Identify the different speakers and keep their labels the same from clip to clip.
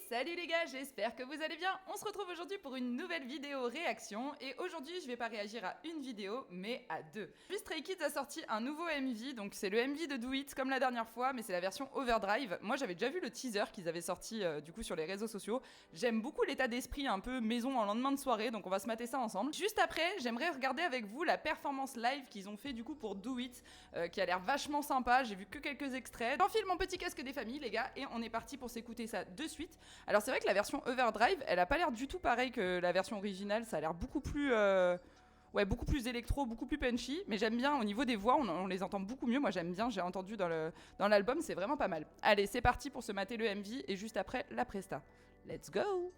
Speaker 1: Salut les gars, j'espère que vous allez bien. On se retrouve aujourd'hui pour une nouvelle vidéo réaction et aujourd'hui je vais pas réagir à une vidéo mais à deux. Stray Kids a sorti un nouveau MV, donc c'est le MV de Do It comme la dernière fois mais c'est la version Overdrive. Moi j'avais déjà vu le teaser qu'ils avaient sorti du coup sur les réseaux sociaux. J'aime beaucoup l'état d'esprit un peu maison en lendemain de soirée, donc on va se mater ça ensemble. Juste après, j'aimerais regarder avec vous la performance live qu'ils ont fait du coup pour Do It qui a l'air vachement sympa. J'ai vu que quelques extraits. J'enfile mon petit casque des familles les gars et on est parti pour s'écouter ça de suite. Alors c'est vrai que la version Overdrive, elle a pas l'air du tout pareil que la version originale, ça a l'air beaucoup plus beaucoup plus électro, beaucoup plus punchy, mais j'aime bien au niveau des voix, on les entend beaucoup mieux. Moi j'aime bien, j'ai entendu dans l'album, c'est vraiment pas mal. Allez, c'est parti pour se mater le MV et juste après la presta. Let's go.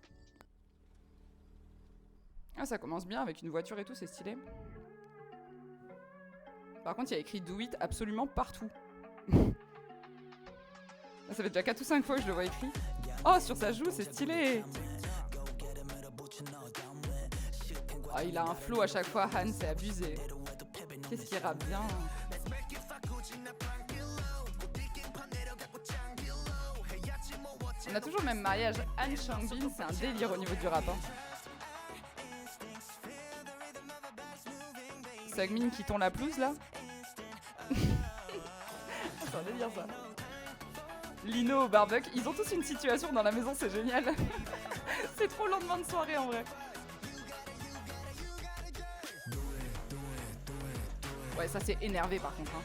Speaker 1: Ah, ça commence bien avec une voiture et tout, c'est stylé. Par contre, il y a écrit Do It absolument partout. Ça fait déjà 4 ou 5 fois que je le vois écrit. Oh, sur sa joue, c'est stylé. Oh, il a un flow à chaque fois, Han, c'est abusé. Qu'est-ce qu'il rappe bien. On a toujours le même mariage. Han Changbin, c'est un délire au niveau du rap. Hein. Seungmin qui tourne la pelouse là. C'est un délire ça. Lino au barbecue, ils ont tous une situation dans la maison, c'est génial. C'est trop lendemain de soirée en vrai. Ouais, ça c'est énervé par contre. Hein.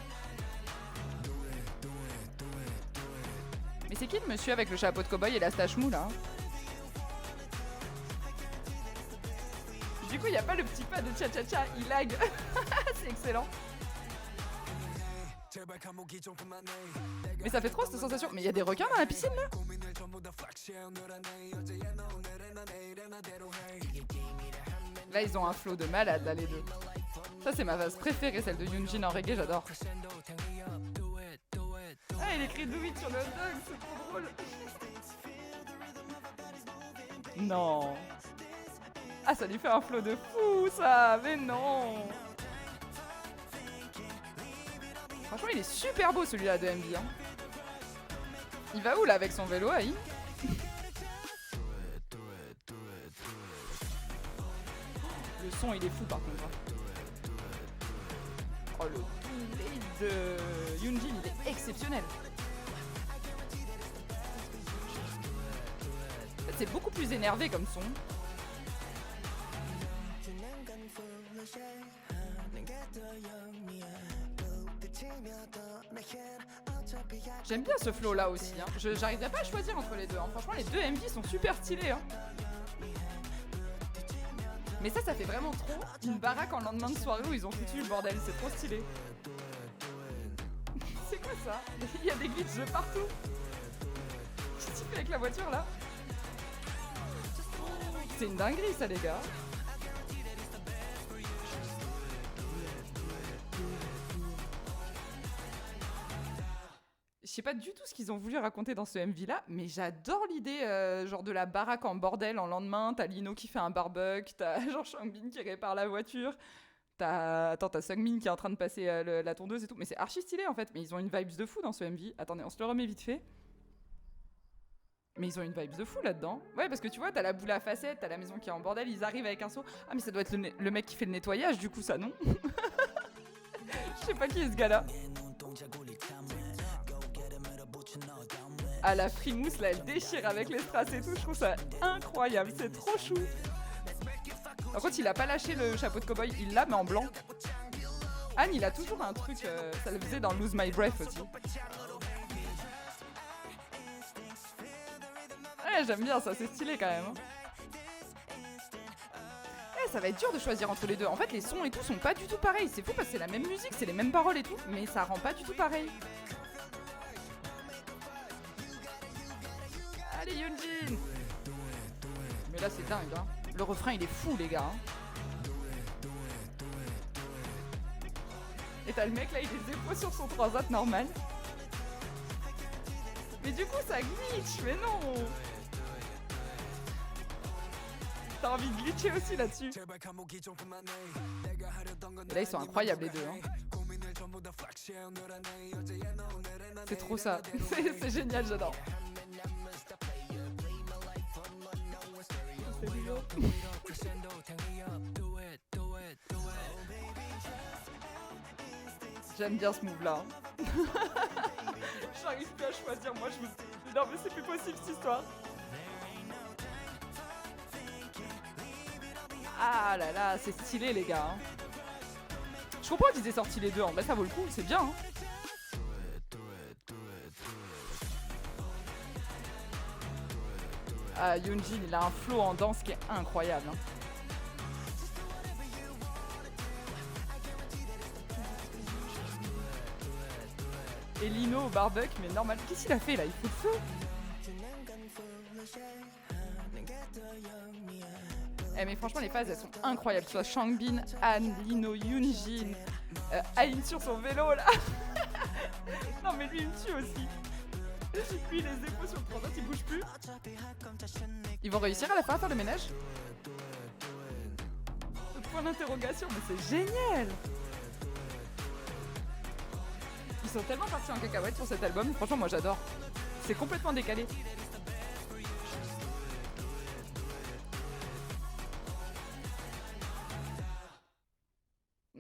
Speaker 1: Mais c'est qui le monsieur avec le chapeau de cow-boy et la stache mou là? Du coup, il n'y a pas le petit pas de cha-cha-cha, il lag. C'est excellent. Mais ça fait trop cette sensation. Mais il y a des requins dans la piscine là? Là ils ont un flow de malade là les deux. Ça c'est ma phase préférée, celle de Yoonjin en reggae, j'adore. Ah, il écrit Do It sur le hot dog, c'est trop drôle. Non. Ah, ça lui fait un flow de fou ça, mais non. Franchement, il est super beau celui-là de MV. Hein. Il va où là avec son vélo, Aïe? Le son, il est fou par contre. Oh, le delay de Yoonjin, il est exceptionnel. C'est beaucoup plus énervé comme son. J'aime bien ce flow là aussi. Hein. J'arriverai pas à choisir entre les deux. Hein. Franchement, les deux MV sont super stylés. Hein. Mais ça fait vraiment trop une baraque en lendemain de soirée où ils ont foutu le bordel. C'est trop stylé. C'est quoi ça? Il y a des glitches de partout. Qu'est-ce qu'il fait avec la voiture là? C'est une dinguerie ça les gars. Je sais pas du tout ce qu'ils ont voulu raconter dans ce MV là, mais j'adore l'idée genre de la baraque en bordel en lendemain. T'as Lino qui fait un barbecue, t'as genre Changbin qui répare la voiture, t'as Seungmin qui est en train de passer la tondeuse et tout. Mais c'est archi stylé en fait, mais ils ont une vibes de fou dans ce MV. Attendez, on se le remet vite fait. Mais ils ont une vibes de fou là-dedans. Ouais, parce que tu vois, t'as la boule à facettes, t'as la maison qui est en bordel, ils arrivent avec un seau. Ah mais ça doit être le mec qui fait le nettoyage du coup ça non. Je sais pas qui est ce gars-là. Ah la frimousse là elle déchire avec les strass et tout, je trouve ça incroyable, c'est trop chou. Par contre il a pas lâché le chapeau de cow-boy, il l'a mais en blanc. Anne il a toujours un truc, ça le faisait dans Lose My Breath aussi. Ouais j'aime bien ça, c'est stylé quand même. Ouais, ça va être dur de choisir entre les deux, en fait les sons et tout sont pas du tout pareils, c'est fou parce que c'est la même musique, c'est les mêmes paroles et tout, mais ça rend pas du tout pareil. Allez Yoonjin. Mais là c'est dingue hein. Le refrain il est fou les gars hein. Et t'as le mec là il est épaules sur son transat normal. Mais du coup ça glitch. Mais non. T'as envie de glitcher aussi là-dessus. Et là ils sont incroyables les deux hein. C'est trop ça. C'est génial, j'adore. J'aime bien ce move là. J'arrive plus à choisir, moi je me... Non mais c'est plus possible cette histoire. Ah là là, c'est stylé les gars. Je comprends qu'ils aient sorti les deux, en vrai ça vaut le coup, c'est bien. Hein. Ah, Yoonjin, il a un flow en danse qui est incroyable. Hein. Et Lino au barbecue, mais normal. Qu'est-ce qu'il a fait là? Il fait feu. Eh mais franchement les phases elles sont incroyables. Tu vois Changbin, Han, Lino, Yoonjin, Ain sur son vélo là. Non mais lui il me tue aussi. Lui les épaules sur le transat il bouge plus. Ils vont réussir à la fin à faire le ménage? Le point d'interrogation, mais c'est génial. Ils sont tellement partis en cacahuète sur cet album, franchement moi j'adore. C'est complètement décalé.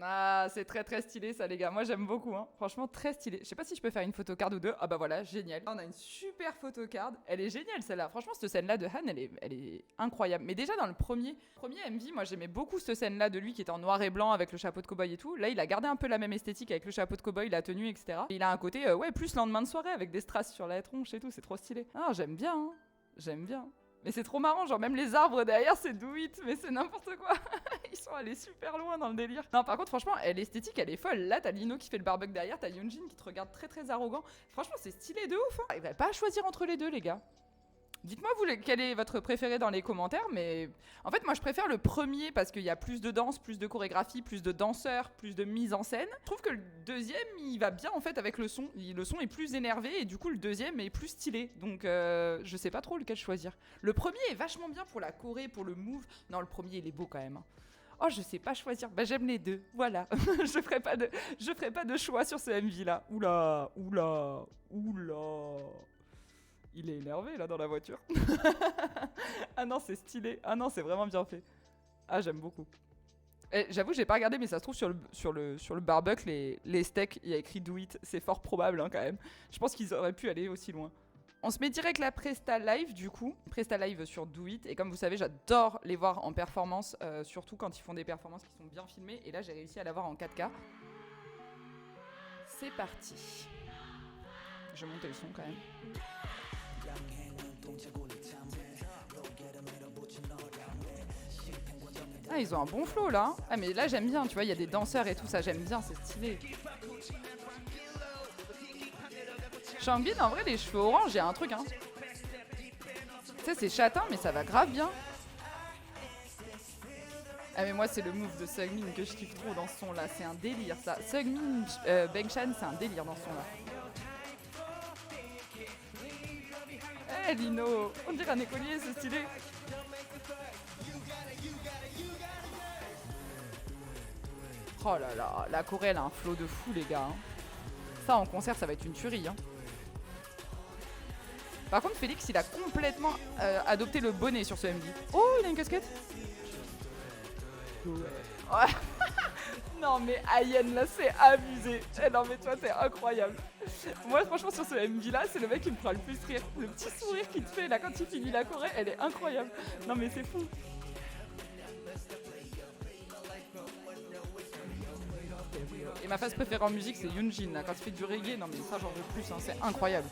Speaker 1: Ah, c'est très très stylé ça les gars, moi j'aime beaucoup, hein. Franchement très stylé. Je sais pas si je peux faire une photocard ou deux. Ah bah voilà, génial. On a une super photocard, elle est géniale celle-là. Franchement cette scène-là de Han, elle est incroyable. Mais déjà dans le premier MV, moi j'aimais beaucoup cette scène-là de lui qui était en noir et blanc avec le chapeau de cow-boy et tout. Là il a gardé un peu la même esthétique avec le chapeau de cow-boy, la tenue, etc. Et il a un côté, ouais, plus lendemain de soirée avec des strass sur la tronche et tout, c'est trop stylé. Ah j'aime bien, hein. J'aime bien. Mais c'est trop marrant, genre même les arbres derrière c'est do it, mais c'est n'importe quoi. Ils sont allés super loin dans le délire. Non par contre franchement, l'esthétique elle est folle. Là t'as Lino qui fait le barbecue derrière, t'as Yoonjin qui te regarde très très arrogant. Franchement c'est stylé de ouf. Hein. J'arriverai pas à choisir entre les deux les gars. Dites-moi vous quel est votre préféré dans les commentaires, mais en fait moi je préfère le premier parce qu'il y a plus de danse, plus de chorégraphie, plus de danseurs, plus de mise en scène. Je trouve que le deuxième il va bien en fait avec le son. Le son est plus énervé et du coup le deuxième est plus stylé. Donc je sais pas trop lequel choisir. Le premier est vachement bien pour la choré, pour le move. Non le premier il est beau quand même. Hein. Oh je sais pas choisir, bah j'aime les deux, voilà. je ferai pas de choix sur ce MV là. Oula, oula, oula. Il est énervé là dans la voiture. Ah non, c'est stylé. Ah non, c'est vraiment bien fait. Ah, j'aime beaucoup. Et j'avoue, j'ai pas regardé, mais ça se trouve sur le barbecue, les steaks, il y a écrit Do It. C'est fort probable hein, quand même. Je pense qu'ils auraient pu aller aussi loin. On se met direct la Presta Live du coup. Presta Live sur Do It. Et comme vous savez, j'adore les voir en performance, surtout quand ils font des performances qui sont bien filmées. Et là, j'ai réussi à l'avoir en 4K. C'est parti. Je vais monter le son quand même. Ah, ils ont un bon flow là. Ah, mais là j'aime bien, tu vois, il y a des danseurs et tout ça, j'aime bien, c'est stylé. Changbin, en vrai, les cheveux orange, il y a un truc, hein. Tu sais, c'est châtain, mais ça va grave bien. Ah, mais moi, c'est le move de Seungmin que je kiffe trop dans ce son là, c'est un délire ça. Seungmin, Bengshan, c'est un délire dans ce son là. Eh hey, Lino, on dirait un écolier, c'est stylé. Oh là là, la Corée elle a un flow de fou les gars. Hein. Ça en concert ça va être une tuerie. Hein. Par contre Félix il a complètement adopté le bonnet sur ce MV. Oh il a une casquette. Ouais. Non mais Ayen là c'est abusé. Eh, non mais toi t'es incroyable. Moi franchement sur ce MV là c'est le mec qui me fera le plus rire. Le petit sourire qu'il te fait là quand il finit la Corée elle est incroyable. Non mais c'est fou. Et ma phase préférée en musique c'est Yoonjin là, quand il fait du reggae, non mais ça j'en veux plus, hein, c'est incroyable.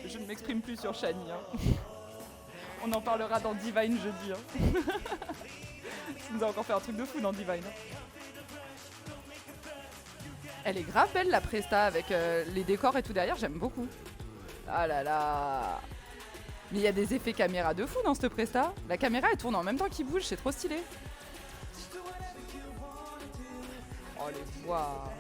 Speaker 1: Je ne m'exprime plus sur Shani. Hein. On en parlera dans Divine jeudi. Hein. Ça nous a encore fait un truc de fou dans Divine. Hein. Elle est grave belle la presta avec les décors et tout derrière, j'aime beaucoup. Ah là là. Mais il y a des effets caméra de fou dans cette presta. La caméra elle tourne en même temps qu'il bouge, c'est trop stylé. Oh les voix.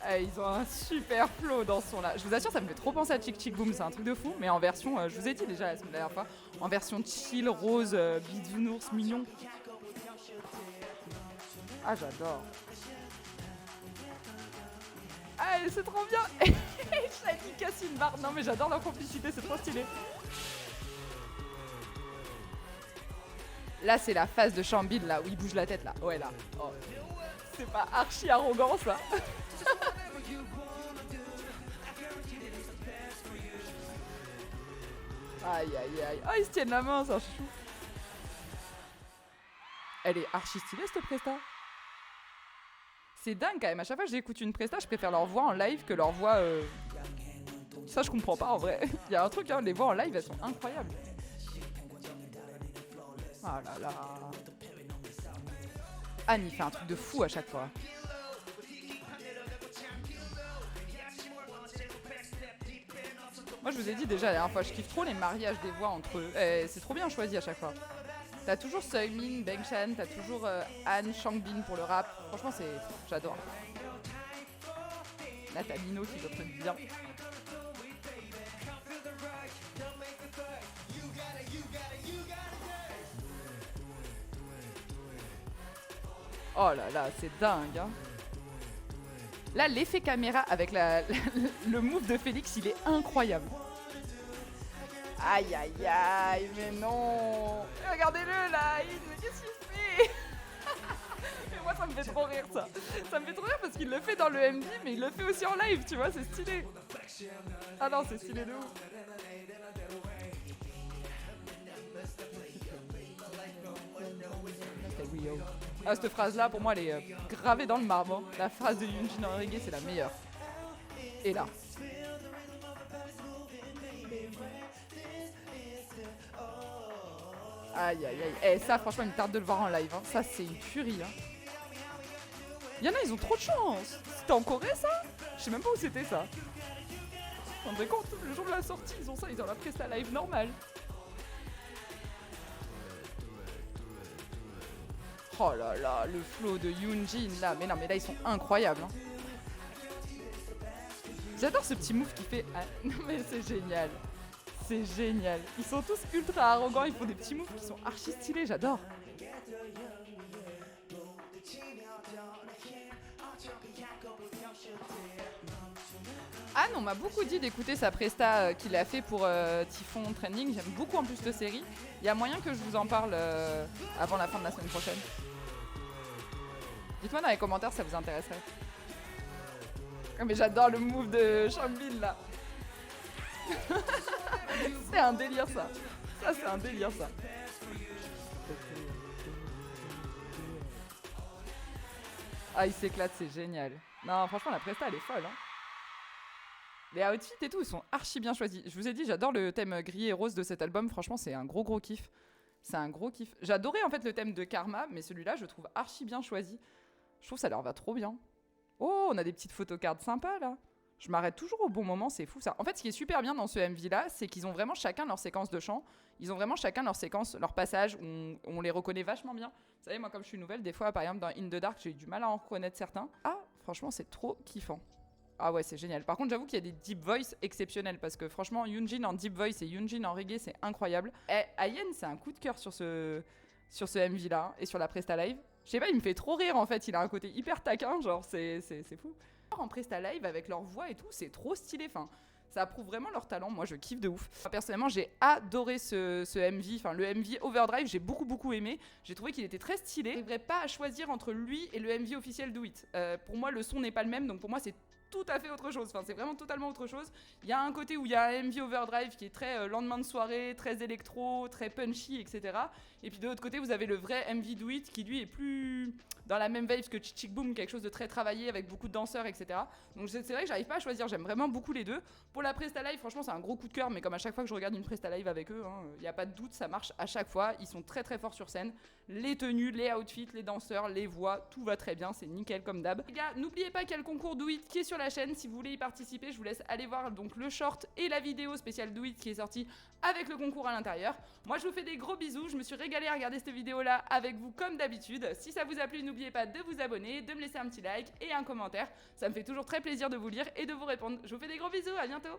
Speaker 1: Eh, ils ont un super flow dans ce son là. Je vous assure ça me fait trop penser à Chick Chick Boom, c'est un truc de fou. Mais en version, je vous ai dit déjà la dernière fois, en version chill, rose, bisounours, mignon. Ah j'adore. Ah c'est trop bien. Shani casse une barre. Non mais j'adore leur complicité, c'est trop stylé. Là, c'est la phase de Chambil, là, où il bouge la tête, là. Ouais, là. Oh. C'est pas archi arrogant, ça. Aïe, aïe, aïe. Oh, ils se tiennent la main, c'est un chou. Elle est archi stylée, cette presta. C'est dingue, quand même. À chaque fois que j'écoute une presta, je préfère leur voix en live que leur voix... Ça, je comprends pas, en vrai. Il y a un truc, hein, les voix en live, elles sont incroyables. Oh là là. Anne, il fait un truc de fou à chaque fois. Moi, je vous ai dit déjà la dernière fois, je kiffe trop les mariages des voix entre eux. C'est trop bien choisi à chaque fois. T'as toujours Seungmin, Bengshan, t'as toujours Anne, Changbin pour le rap. Franchement, j'adore. Là, t'as Lino qui doit être bien. Oh là là, c'est dingue, hein. Là, l'effet caméra avec le move de Félix, il est incroyable. Aïe, aïe, aïe, mais non. Regardez-le, là, mais qu'est-ce qu'il fait? Mais moi, ça me fait trop rire, ça. Ça me fait trop rire parce qu'il le fait dans le MV, mais il le fait aussi en live, tu vois, c'est stylé. Ah non, c'est stylé de ouf. Ah, cette phrase-là, pour moi, elle est gravée dans le marbre. La phrase de Yoonjin en reggae, c'est la meilleure. Et là. Aïe, aïe, aïe. Eh, ça, franchement, il me tarde de le voir en live. Hein. Ça, c'est une tuerie. Hein. Il y en a, ils ont trop de chance. C'était en Corée, ça? Je sais même pas où c'était, ça. On dirait quand le jour de la sortie, ils ont ça. Ils ont la presta live normale. Oh là là, le flow de Yoonjin là, mais non, mais là ils sont incroyables. Hein. J'adore ce petit move qui fait. Ah, non mais c'est génial, c'est génial. Ils sont tous ultra arrogants, ils font des petits moves qui sont archi stylés, j'adore. Anne, on m'a beaucoup dit d'écouter sa presta qu'il a fait pour Typhon Trending. J'aime beaucoup en plus de série. Il y a moyen que je vous en parle avant la fin de la semaine prochaine. Dites-moi dans les commentaires si ça vous intéresserait. Oh, mais j'adore le move de Changbin là. C'est un délire ça. Ça c'est un délire ça. Ah il s'éclate, c'est génial. Non franchement la presta elle est folle. Hein. Les outfits et tout, ils sont archi bien choisis. Je vous ai dit, j'adore le thème gris et rose de cet album. Franchement, c'est un gros kiff. C'est un gros kiff. J'adorais en fait le thème de Karma, mais celui-là, je trouve archi bien choisi. Je trouve que ça leur va trop bien. Oh, on a des petites photocards sympas là. Je m'arrête toujours au bon moment, c'est fou ça. En fait, ce qui est super bien dans ce MV là, c'est qu'ils ont vraiment chacun leur séquence de chant. Ils ont vraiment chacun leur séquence, leur passage, où on les reconnaît vachement bien. Vous savez, moi, comme je suis nouvelle, des fois, par exemple, dans In the Dark, j'ai eu du mal à en reconnaître certains. Ah, franchement, c'est trop kiffant. Ah ouais, c'est génial. Par contre, j'avoue qu'il y a des deep voice exceptionnels parce que franchement, Yoonjin en deep voice et Yoonjin en reggae, c'est incroyable. Et Ayen, c'est un coup de cœur sur ce MV là et sur la presta live. Je sais pas, il me fait trop rire en fait. Il a un côté hyper taquin, genre c'est fou. En presta live avec leur voix et tout, c'est trop stylé. Enfin, ça prouve vraiment leur talent. Moi, je kiffe de ouf. Personnellement, j'ai adoré ce MV. Enfin, le MV Overdrive, j'ai beaucoup aimé. J'ai trouvé qu'il était très stylé. Je n'arriverais pas à choisir entre lui et le MV officiel Do It. Pour moi, le son n'est pas le même, donc pour moi, c'est tout à fait autre chose, enfin c'est vraiment totalement autre chose. Il y a un côté où il y a un MV Overdrive qui est très lendemain de soirée, très électro, très punchy, etc. Et puis de l'autre côté vous avez le vrai MV Do It qui lui est plus dans la même vibe que Chick Boom, quelque chose de très travaillé avec beaucoup de danseurs, etc. Donc c'est vrai que j'arrive pas à choisir, j'aime vraiment beaucoup les deux. Pour la Presta Live, franchement c'est un gros coup de cœur, mais comme à chaque fois que je regarde une Presta Live avec eux, il n'y a pas de doute, ça marche à chaque fois, ils sont très forts sur scène. Les tenues, les outfits, les danseurs, les voix, tout va très bien, c'est nickel comme d'hab. Les gars, n'oubliez pas qu'il y a le concours Do It qui est sur la chaîne, si vous voulez y participer, je vous laisse aller voir donc le short et la vidéo spéciale Do It qui est sortie avec le concours à l'intérieur. Moi je vous fais des gros bisous, je me suis régalée à regarder cette vidéo là avec vous comme d'habitude. Si ça vous a plu, n'oubliez pas de vous abonner, de me laisser un petit like et un commentaire, ça me fait toujours très plaisir de vous lire et de vous répondre. Je vous fais des gros bisous, à bientôt.